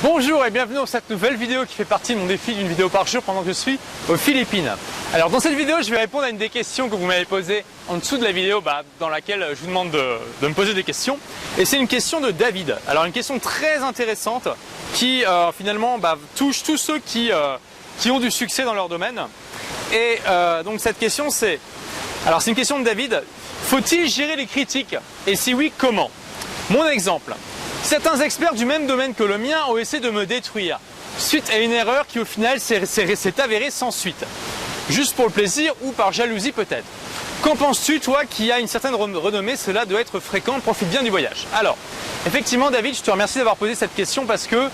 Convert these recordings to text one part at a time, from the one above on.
Bonjour et bienvenue dans cette nouvelle vidéo qui fait partie de mon défi d'une vidéo par jour pendant que je suis aux Philippines. Alors dans cette vidéo, je vais répondre à une des questions que vous m'avez posées en dessous de la vidéo dans laquelle je vous demande de me poser des questions. Et c'est une question de David. Alors une question très intéressante qui finalement touche tous ceux qui ont du succès dans leur domaine. Et donc cette question c'est une question de David. Faut-il gérer les critiques? Et si oui, comment? Mon exemple. Certains experts du même domaine que le mien ont essayé de me détruire, suite à une erreur qui au final s'est avérée sans suite. Juste pour le plaisir ou par jalousie peut-être. Qu'en penses-tu, toi qui as une certaine renommée? Cela doit être fréquent, profite bien du voyage. Alors, effectivement David, je te remercie d'avoir posé cette question parce que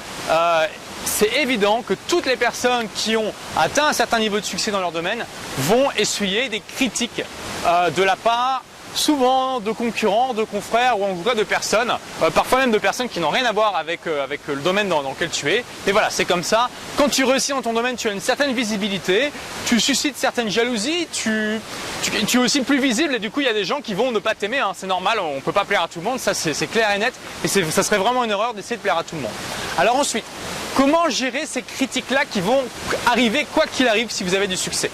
c'est évident que toutes les personnes qui ont atteint un certain niveau de succès dans leur domaine vont essuyer des critiques de la part souvent de concurrents, de confrères ou en tout cas de personnes, parfois même de personnes qui n'ont rien à voir avec le domaine dans lequel tu es. Et voilà, c'est comme ça. Quand tu réussis dans ton domaine, tu as une certaine visibilité, tu suscites certaines jalousies, tu es aussi plus visible et du coup il y a des gens qui vont ne pas t'aimer, hein. C'est normal, on ne peut pas plaire à tout le monde, ça c'est clair et net et ça serait vraiment une erreur d'essayer de plaire à tout le monde. Alors ensuite, comment gérer ces critiques-là qui vont arriver quoi qu'il arrive si vous avez du succès?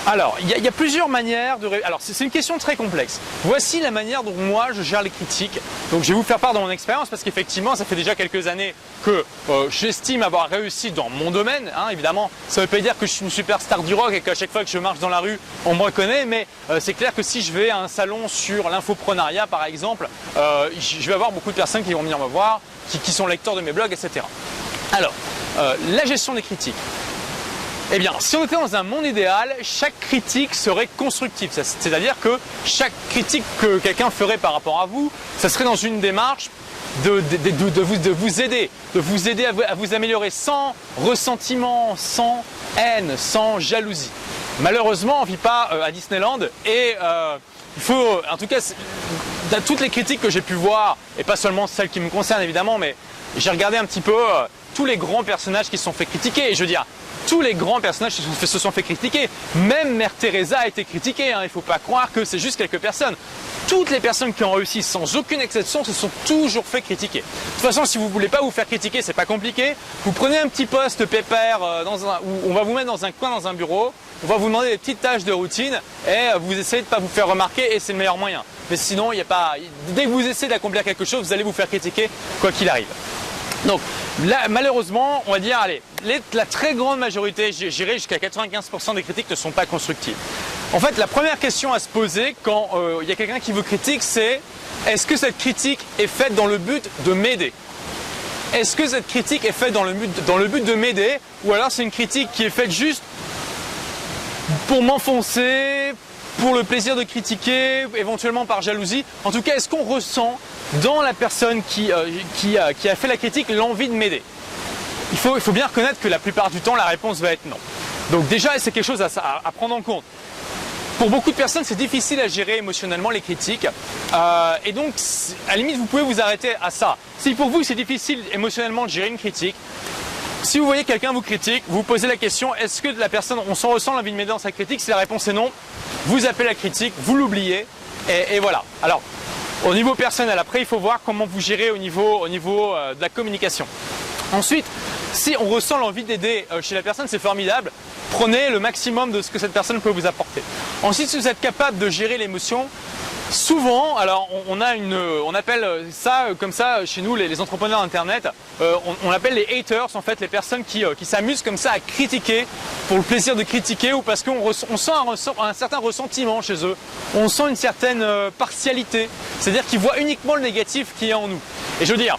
Alors, il y a plusieurs manières de... Alors, c'est une question très complexe. Voici la manière dont moi, je gère les critiques. Donc, je vais vous faire part de mon expérience parce qu'effectivement, ça fait déjà quelques années que j'estime avoir réussi dans mon domaine. Hein, évidemment, ça ne veut pas dire que je suis une superstar du rock et qu'à chaque fois que je marche dans la rue, on me reconnaît. Mais c'est clair que si je vais à un salon sur l'infoprenariat, par exemple, je vais avoir beaucoup de personnes qui vont venir me voir, qui sont lecteurs de mes blogs, etc. Alors, la gestion des critiques. Eh bien, si on était dans un monde idéal, chaque critique serait constructive. C'est-à-dire que chaque critique que quelqu'un ferait par rapport à vous, ça serait dans une démarche de vous aider, à vous améliorer sans ressentiment, sans haine, sans jalousie. Malheureusement, on ne vit pas à Disneyland et il faut, en tout cas, dans toutes les critiques que j'ai pu voir, et pas seulement celles qui me concernent évidemment, mais j'ai regardé un petit peu tous les grands personnages qui se sont fait critiquer. Et je veux dire, tous les grands personnages se sont fait critiquer. Même Mère Teresa a été critiquée. Hein. Il ne faut pas croire que c'est juste quelques personnes. Toutes les personnes qui ont réussi sans aucune exception se sont toujours fait critiquer. De toute façon, si vous ne voulez pas vous faire critiquer, c'est pas compliqué. Vous prenez un petit poste pépère où on va vous mettre dans un coin dans un bureau. On va vous demander des petites tâches de routine et vous essayez de ne pas vous faire remarquer et c'est le meilleur moyen. Mais sinon, dès que vous essayez d'accomplir quelque chose, vous allez vous faire critiquer quoi qu'il arrive. Donc là, malheureusement, on va dire, allez, la très grande majorité, j'irai jusqu'à 95% des critiques ne sont pas constructives. En fait, la première question à se poser quand il y a quelqu'un qui vous critique, c'est est-ce que cette critique est faite dans le but de m'aider? Est-ce que cette critique est faite dans le but de m'aider? Ou alors c'est une critique qui est faite juste pour m'enfoncer, pour le plaisir de critiquer, éventuellement par jalousie? En tout cas, est-ce qu'on ressent dans la personne qui a fait la critique l'envie de m'aider? Il faut bien reconnaître que la plupart du temps, la réponse va être non. Donc déjà, c'est quelque chose à prendre en compte. Pour beaucoup de personnes, c'est difficile à gérer émotionnellement les critiques. Et donc, à la limite, vous pouvez vous arrêter à ça. Si pour vous, c'est difficile émotionnellement de gérer une critique, si vous voyez quelqu'un vous critique, vous posez la question, est-ce que la personne, on s'en ressent l'envie de m'aider dans sa critique? Si la réponse est non, vous appelez la critique, vous l'oubliez, et voilà. Alors, au niveau personnel, après, il faut voir comment vous gérez au niveau de la communication. Ensuite, si on ressent l'envie d'aider chez la personne, c'est formidable. Prenez le maximum de ce que cette personne peut vous apporter. Ensuite, si vous êtes capable de gérer l'émotion, souvent, alors on appelle ça comme ça chez nous les entrepreneurs internet, on appelle les haters en fait, les personnes qui s'amusent comme ça à critiquer pour le plaisir de critiquer ou parce qu'on sent un certain ressentiment chez eux, on sent une certaine partialité, c'est-à-dire qu'ils voient uniquement le négatif qui est en nous. Et je veux dire,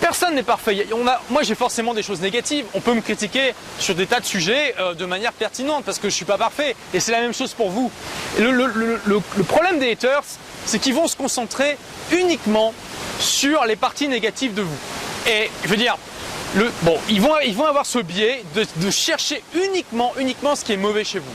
personne n'est parfait. Moi j'ai forcément des choses négatives, on peut me critiquer sur des tas de sujets de manière pertinente parce que je ne suis pas parfait et c'est la même chose pour vous. Et le problème des haters, c'est qu'ils vont se concentrer uniquement sur les parties négatives de vous. Et je veux dire, ils vont avoir ce biais de chercher uniquement ce qui est mauvais chez vous.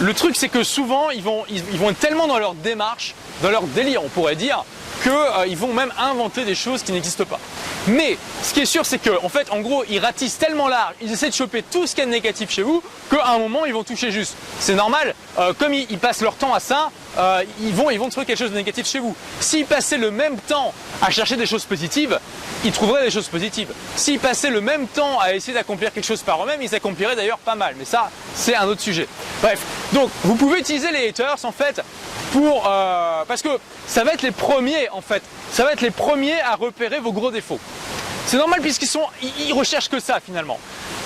Le truc c'est que souvent ils vont être tellement dans leur démarche, dans leur délire on pourrait dire, qu'ils vont même inventer des choses qui n'existent pas. Mais ce qui est sûr, c'est qu'en fait, en gros, ils ratissent tellement large, ils essaient de choper tout ce qu'il y a de négatif chez vous, qu'à un moment, ils vont toucher juste. C'est normal, comme ils passent leur temps à ça, ils vont trouver quelque chose de négatif chez vous. S'ils passaient le même temps à chercher des choses positives, ils trouveraient des choses positives. S'ils passaient le même temps à essayer d'accomplir quelque chose par eux-mêmes, ils accompliraient d'ailleurs pas mal. Mais ça, c'est un autre sujet. Bref, donc vous pouvez utiliser les haters en fait parce que ça va être les premiers en fait. Ça va être les premiers à repérer vos gros défauts. C'est normal puisqu'ils recherchent que ça finalement.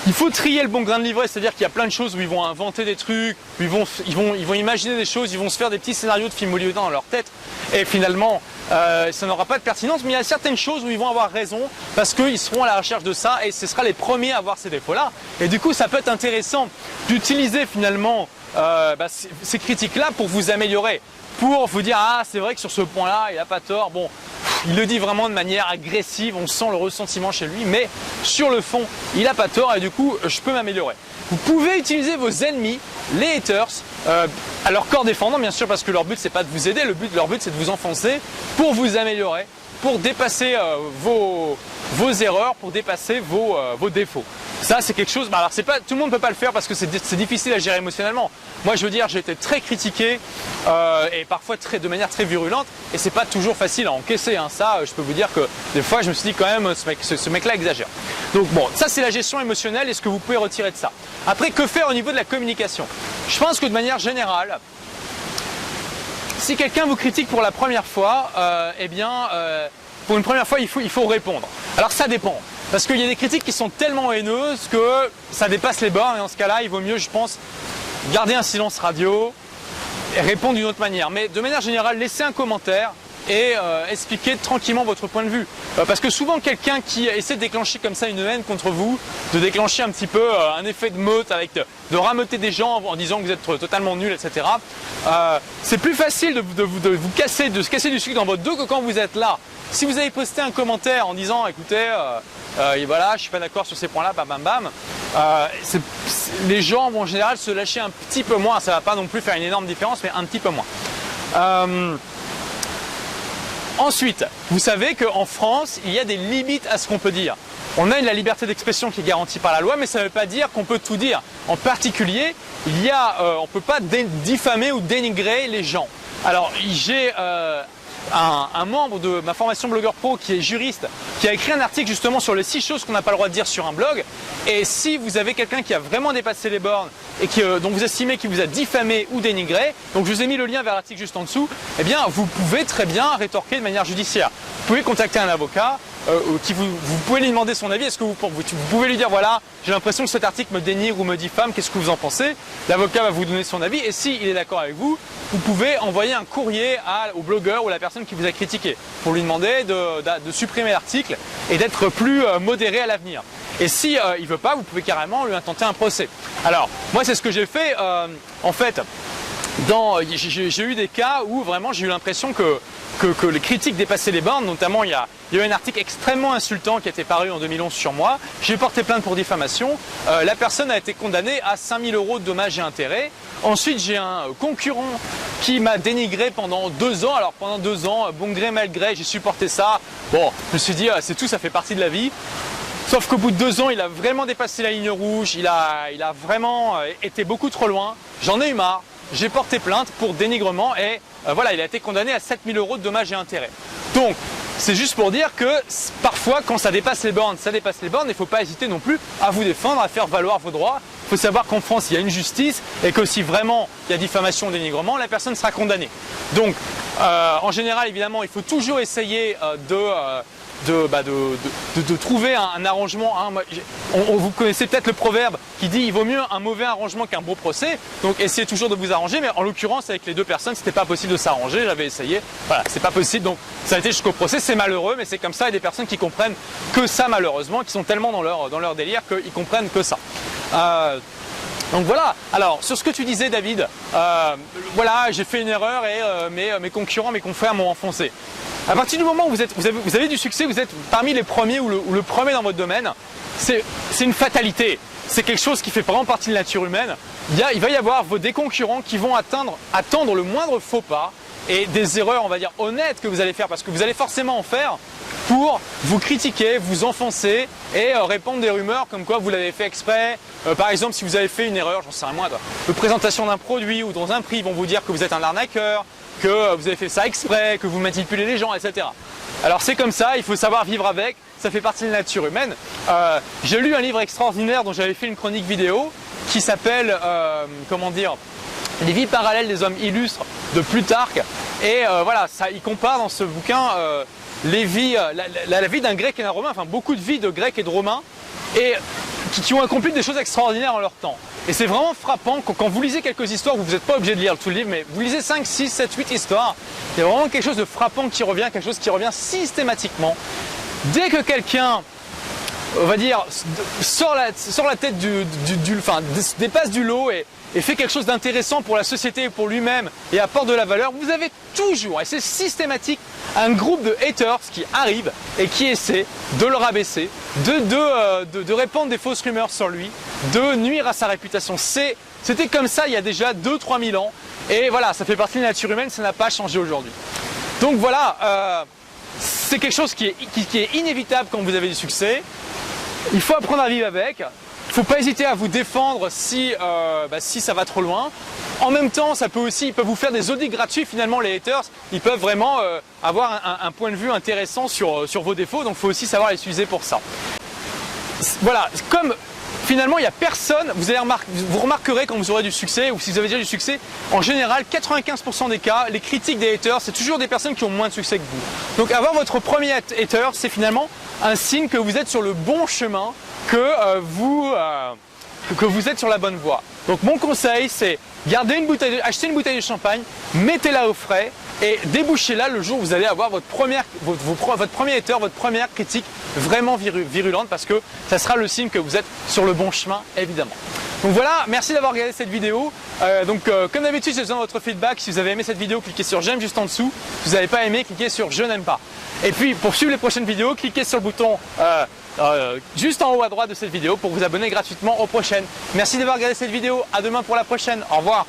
Il faut trier le bon grain de livret, c'est-à-dire qu'il y a plein de choses où ils vont inventer des trucs, où ils vont imaginer des choses, ils vont se faire des petits scénarios de films hollywoodiens dans leur tête, et finalement, ça n'aura pas de pertinence, mais il y a certaines choses où ils vont avoir raison, parce qu'ils seront à la recherche de ça, et ce sera les premiers à voir ces défauts-là. Et du coup, ça peut être intéressant d'utiliser finalement ces critiques-là pour vous améliorer, pour vous dire « Ah, c'est vrai que sur ce point-là, il n'a pas tort. » Bon, il le dit vraiment de manière agressive, on sent le ressentiment chez lui, mais sur le fond, il n'a pas tort et du coup, je peux m'améliorer. Vous pouvez utiliser vos ennemis, les haters, à leur corps défendant, bien sûr, parce que leur but, c'est pas de vous aider, leur but, c'est de vous enfoncer pour vous améliorer, pour dépasser vos erreurs, pour dépasser vos défauts. Ça, c'est quelque chose, alors tout le monde ne peut pas le faire parce que c'est difficile à gérer émotionnellement. Moi, je veux dire, j'ai été très critiqué et parfois de manière très virulente et c'est pas toujours facile à encaisser. Hein. Ça, je peux vous dire que des fois, je me suis dit quand même, ce mec-là exagère. Donc bon, ça c'est la gestion émotionnelle et ce que vous pouvez retirer de ça. Après, que faire au niveau de la communication? Je pense que de manière générale, si quelqu'un vous critique pour la première fois, pour une première fois, il faut répondre. Alors ça dépend. Parce qu'il y a des critiques qui sont tellement haineuses que ça dépasse les bornes et dans ce cas-là, il vaut mieux, je pense, garder un silence radio et répondre d'une autre manière. Mais de manière générale, laissez un commentaire et expliquez tranquillement votre point de vue. Parce que souvent, quelqu'un qui essaie de déclencher comme ça une haine contre vous, de déclencher un petit peu un effet de meute, de rameuter des gens en disant que vous êtes totalement nul, etc. C'est plus facile de se casser du sucre dans votre dos que quand vous êtes là. Si vous avez posté un commentaire en disant, écoutez, voilà, je suis pas d'accord sur ces points-là, bam bam bam, les gens vont en général se lâcher un petit peu moins. Ça va pas non plus faire une énorme différence, mais un petit peu moins. Ensuite, vous savez qu'en France, il y a des limites à ce qu'on peut dire. On a la liberté d'expression qui est garantie par la loi, mais ça ne veut pas dire qu'on peut tout dire. En particulier, on ne peut pas diffamer ou dénigrer les gens. Alors, j'ai un membre de ma formation blogueur pro qui est juriste, qui a écrit un article justement sur les 6 choses qu'on n'a pas le droit de dire sur un blog. Et si vous avez quelqu'un qui a vraiment dépassé les bornes et dont vous estimez qu'il vous a diffamé ou dénigré, donc je vous ai mis le lien vers l'article juste en dessous, eh bien vous pouvez très bien rétorquer de manière judiciaire. Vous pouvez contacter un avocat, vous pouvez lui demander son avis. Est-ce que vous pouvez lui dire voilà, j'ai l'impression que cet article me dénigre ou me diffame, qu'est-ce que vous en pensez? L'avocat va vous donner son avis et s'il est d'accord avec vous, vous pouvez envoyer un courrier au blogueur ou à la personne qui vous a critiqué pour lui demander de supprimer l'article et d'être plus modéré à l'avenir. Et si il ne veut pas, vous pouvez carrément lui intenter un procès. Alors, moi c'est ce que j'ai fait. En fait, j'ai eu des cas où vraiment j'ai eu l'impression que les critiques dépassaient les bornes. Notamment, il y a eu un article extrêmement insultant qui a été paru en 2011 sur moi. J'ai porté plainte pour diffamation. La personne a été condamnée à 5 000 € de dommages et intérêts. Ensuite, j'ai un concurrent qui m'a dénigré pendant 2 ans. Alors pendant 2 ans, bon gré mal gré, j'ai supporté ça. Bon, je me suis dit, c'est tout, ça fait partie de la vie. Sauf qu'au bout de 2 ans, il a vraiment dépassé la ligne rouge. Il a vraiment été beaucoup trop loin. J'en ai eu marre. J'ai porté plainte pour dénigrement et voilà, il a été condamné à 7 000 € de dommages et intérêts. Donc, c'est juste pour dire que parfois, quand ça dépasse les bornes, ça dépasse les bornes. Il ne faut pas hésiter non plus à vous défendre, à faire valoir vos droits. Il faut savoir qu'en France, il y a une justice et que si vraiment il y a diffamation ou dénigrement, la personne sera condamnée. Donc, en général, évidemment, il faut toujours essayer de trouver un arrangement. Vous connaissez peut-être le proverbe qui dit il vaut mieux un mauvais arrangement qu'un beau procès. Donc essayez toujours de vous arranger, mais en l'occurrence avec les 2 personnes, c'était pas possible de s'arranger. J'avais essayé, voilà, c'est pas possible. Donc ça a été jusqu'au procès. C'est malheureux, mais c'est comme ça. Il y a des personnes qui comprennent que ça malheureusement, qui sont tellement dans leur délire qu'ils comprennent que ça. Donc voilà, alors sur ce que tu disais David, voilà, j'ai fait une erreur et mes concurrents, mes confrères m'ont enfoncé. À partir du moment où vous avez du succès, vous êtes parmi les premiers ou le premier dans votre domaine, c'est une fatalité. C'est quelque chose qui fait vraiment partie de la nature humaine. Il va y avoir des concurrents qui vont attendre le moindre faux pas et des erreurs, on va dire, honnêtes que vous allez faire, parce que vous allez forcément en faire. pour vous critiquer, vous enfoncer et répandre des rumeurs comme quoi vous l'avez fait exprès. Par exemple, si vous avez fait une erreur, j'en sais rien moi, de présentation d'un produit ou dans un prix, ils vont vous dire que vous êtes un arnaqueur, que vous avez fait ça exprès, que vous manipulez les gens, etc. Alors c'est comme ça, il faut savoir vivre avec, ça fait partie de la nature humaine. J'ai lu un livre extraordinaire dont j'avais fait une chronique vidéo qui s'appelle, comment dire, Les vies parallèles des hommes illustres de Plutarque. Et voilà, ça, il compare dans ce bouquin les vies, la vie d'un grec et d'un romain, enfin beaucoup de vies de grecs et de romains, et qui ont accompli des choses extraordinaires en leur temps. Et c'est vraiment frappant quand vous lisez quelques histoires, vous n'êtes pas obligé de lire tout le livre, mais vous lisez 5, 6, 7, 8 histoires, il y a vraiment quelque chose de frappant qui revient, quelque chose qui revient systématiquement. Dès que quelqu'un, on va dire, sort la tête dépasse du lot et fait quelque chose d'intéressant pour la société et pour lui-même et apporte de la valeur, vous avez toujours, et c'est systématique, un groupe de haters qui arrive et qui essaie de le rabaisser, de répandre des fausses rumeurs sur lui, de nuire à sa réputation. C'était comme ça il y a déjà 2-3 000 ans et voilà, ça fait partie de la nature humaine, ça n'a pas changé aujourd'hui. Donc voilà, c'est quelque chose qui est inévitable quand vous avez du succès. Il faut apprendre à vivre avec. Il ne faut pas hésiter à vous défendre si ça va trop loin. En même temps, ils peuvent vous faire des audits gratuits. Finalement, les haters, ils peuvent vraiment avoir un point de vue intéressant sur vos défauts. Donc, il faut aussi savoir les utiliser pour ça. Voilà, comme finalement, il n'y a personne, vous remarquerez quand vous aurez du succès ou si vous avez déjà du succès, en général, 95% des cas, les critiques des haters, c'est toujours des personnes qui ont moins de succès que vous. Donc, avoir votre premier hater, c'est finalement un signe que vous êtes sur le bon chemin, que vous êtes sur la bonne voie. Donc mon conseil, c'est achetez une bouteille de champagne, mettez-la au frais et débouchez-la le jour où vous allez avoir votre premier hater, votre première critique vraiment virulente, parce que ça sera le signe que vous êtes sur le bon chemin, évidemment. Donc voilà, merci d'avoir regardé cette vidéo. Comme d'habitude, j'ai besoin de votre feedback. Si vous avez aimé cette vidéo, cliquez sur j'aime juste en dessous. Si vous n'avez pas aimé, cliquez sur je n'aime pas. Et puis pour suivre les prochaines vidéos, cliquez sur le bouton juste en haut à droite de cette vidéo pour vous abonner gratuitement aux prochaines. Merci d'avoir regardé cette vidéo. À demain pour la prochaine. Au revoir.